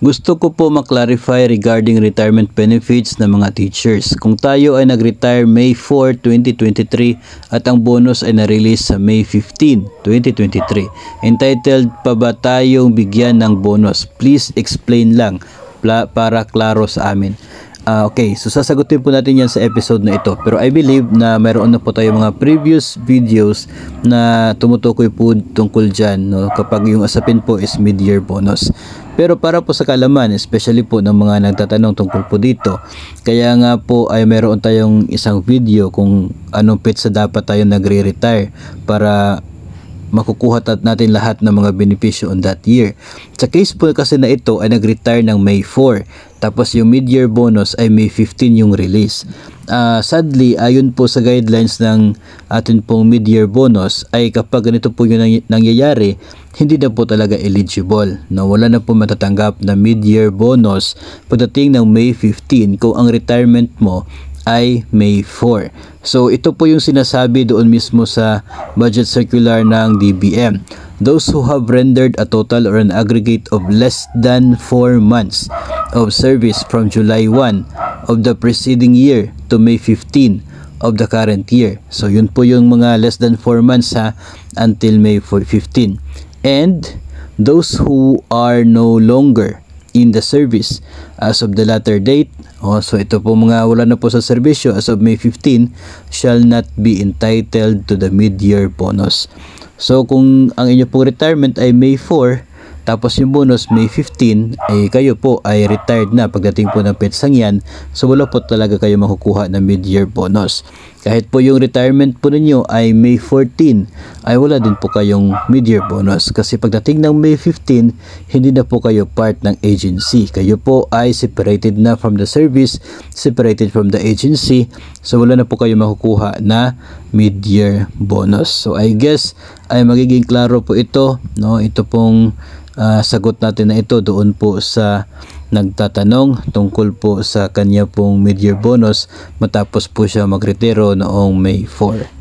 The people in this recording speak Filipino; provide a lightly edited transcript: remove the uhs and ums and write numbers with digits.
Gusto ko po maklarify regarding retirement benefits ng mga teachers. Kung tayo ay nag-retire May 4, 2023 at ang bonus ay na-release sa May 15, 2023, entitled pa ba tayong bigyan ng bonus? Please explain lang para klaro sa amin. Okay, so sasagutin po natin yan sa episode na ito. Pero I believe na mayroon na po tayo mga previous videos na tumutukoy po tungkol dyan, no? Kapag yung asapin po is mid-year bonus. Pero para po sa kalaman, especially po ng mga nagtatanong tungkol po dito, kaya nga po ay mayroon tayong isang video kung anong petsa dapat tayo nagre-retire para makukuha natin lahat ng mga benepisyo on that year. Sa case po kasi na ito ay nag-retire ng May 4, tapos yung mid-year bonus ay May 15 yung release. Sadly, ayon po sa guidelines ng atin pong mid-year bonus, ay kapag ganito po yung nangyayari, hindi na po talaga eligible. No, wala na po matatanggap na mid-year bonus pagdating ng May 15 kung ang retirement mo ay May 4. So ito po yung sinasabi doon mismo sa budget circular ng DBM. Those who have rendered a total or an aggregate of less than 4 months of service from July 1 of the preceding year to May 15 of the current year. So yun po yung mga less than 4 months until May 15. And those who are no longer in the service as of the latter date, so ito po mga wala na po sa serbisyo as of May 15, shall not be entitled to the mid-year bonus. So kung ang inyo pong retirement ay May 4, tapos yung bonus May 15, ay kayo po ay retired na pagdating po ng petsang yan, so wala po talaga kayo makukuha na mid-year bonus. Kahit po yung retirement po ninyo ay May 14, ay wala din po kayong mid-year bonus kasi pagdating ng May 15, hindi na po kayo part ng agency. Kayo po ay separated na from the service, separated from the agency, so wala na po kayo makukuha na mid-year bonus. So I guess ay magiging klaro po ito, no? Ito pong sagot natin na ito doon po sa nagtatanong tungkol po sa kanya pong mid-year bonus matapos po siya magretiro noong May 4.